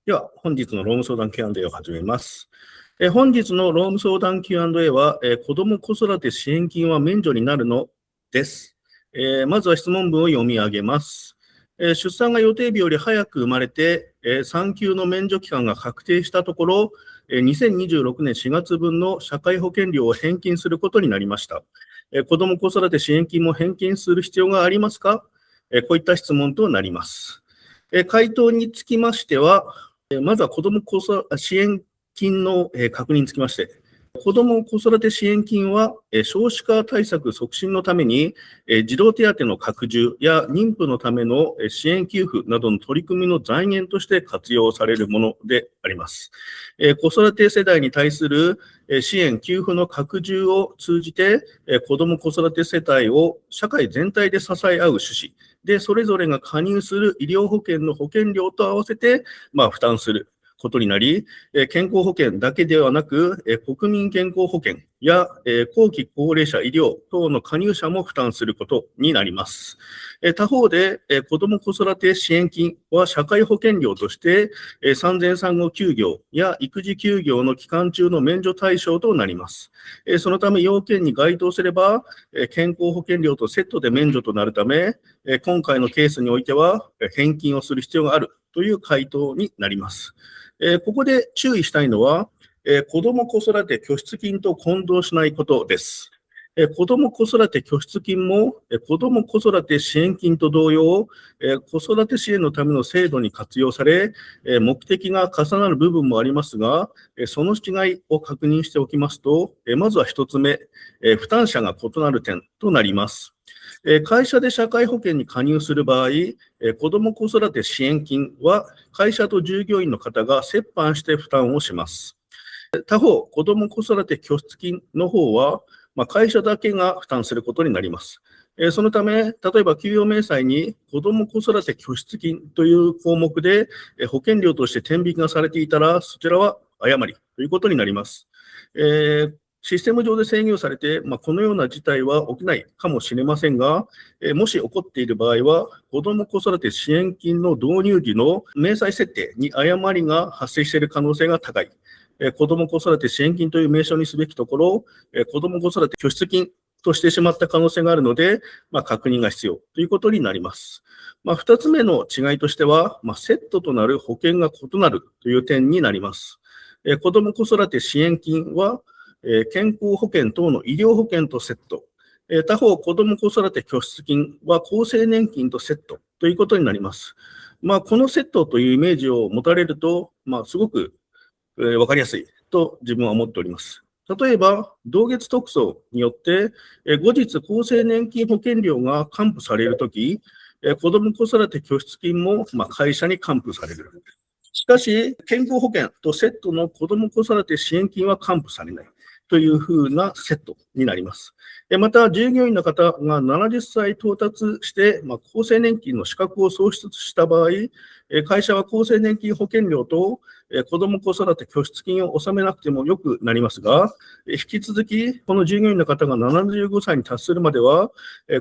では、本日の労務相談 Q&A を始めます。本日の労務相談 Q&A は、子ども子育て支援金は免除になるのです。まずは質問文を読み上げます。出産が予定日より早く生まれて、産休の免除期間が確定したところ、2026年4月分の社会保険料を返金することになりました。子ども子育て支援金も返金する必要がありますか？こういった質問となります。回答につきましては、まずは子ども子育て支援金の確認につきまして、子ども子育て支援金は少子化対策促進のために児童手当の拡充や妊婦のための支援給付などの取り組みの財源として活用されるものであります。子育て世代に対する支援給付の拡充を通じて子ども子育て世帯を社会全体で支え合う趣旨で、それぞれが加入する医療保険の保険料と合わせて負担することになり、健康保険だけではなく、国民健康保険や後期高齢者医療等の加入者も負担することになります。他方で、子ども子育て支援金は社会保険料として、産前産後休業や育児休業の期間中の免除対象となります。そのため要件に該当すれば、健康保険料とセットで免除となるため、今回のケースにおいては返金をする必要があるという回答になります。ここで注意したいのは、子ども子育て拠出金と混同しないことです。子ども子育て拠出金も子ども子育て支援金と同様、子育て支援のための制度に活用され、目的が重なる部分もありますが、その違いを確認しておきますと、まずは1つ目、負担者が異なる点となります。会社で社会保険に加入する場合、子ども子育て支援金は会社と従業員の方が折半して負担をします。他方、子ども子育て拠出金の方は、会社だけが負担することになります。そのため、例えば給与明細に子ども子育て拠出金という項目で保険料として天引きがされていたら、そちらは誤りということになります。システム上で制御されて、このような事態は起きないかもしれませんが、もし起こっている場合は、子ども子育て支援金の導入時の明細設定に誤りが発生している可能性が高い。子ども子育て支援金という名称にすべきところ、子ども子育て拠出金としてしまった可能性があるので、確認が必要ということになります。2つ目の違いとしては、セットとなる保険が異なるという点になります。子ども子育て支援金は、健康保険等の医療保険とセット。他方、子ども子育て拠出金は厚生年金とセットということになります。このセットというイメージを持たれると、すごくわかりやすいと自分は思っております。例えば、同月特措によって、後日厚生年金保険料が還付されるとき、子ども子育て拠出金も会社に還付される。しかし、健康保険とセットの子ども子育て支援金は還付されないというふうなセットになります。また、従業員の方が70歳到達して、厚生年金の資格を創出した場合、会社は厚生年金保険料と子ども子育て拠出金を納めなくてもよくなりますが、引き続き、この従業員の方が75歳に達するまでは、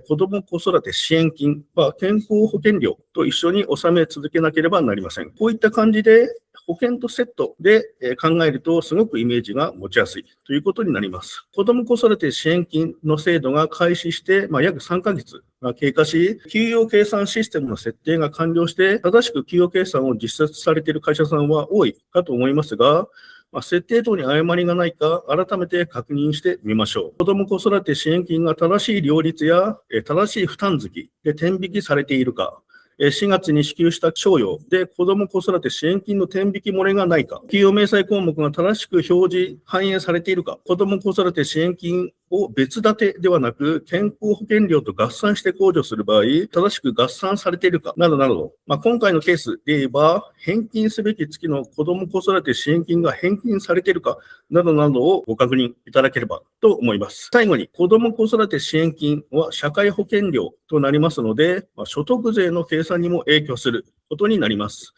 子ども子育て支援金は健康保険料と一緒に納め続けなければなりません。こういった感じで、保険とセットで考えるとすごくイメージが持ちやすいということになります。子ども子育て支援金の制度が開始して、約3ヶ月が経過し、給与計算システムの設定が完了して、正しく給与計算を実施されている会社さんは多いかと思いますが、設定等に誤りがないか改めて確認してみましょう。子ども子育て支援金が正しい料率や正しい負担月で天引きされているか、4月に支給した賞与で子ども子育て支援金の天引き漏れがないか、給与明細項目が正しく表示、反映されているか、子ども子育て支援金を別立てではなく、健康保険料と合算して控除する場合、正しく合算されているか、などなど、今回のケースで言えば、返金すべき月の子ども子育て支援金が返金されているか、などなどをご確認いただければと思います。最後に、子ども子育て支援金は社会保険料となりますので、所得税の計算にも影響することになります。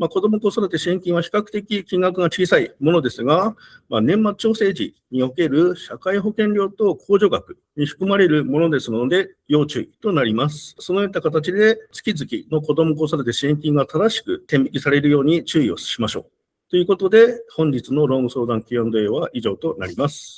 子ども子育て支援金は比較的金額が小さいものですが、年末調整時における社会保険料と控除額に含まれるものですので、要注意となります。そのような形で、月々の子ども子育て支援金が正しく天引きされるように注意をしましょう。ということで、本日のローム相談 Q&A は以上となります。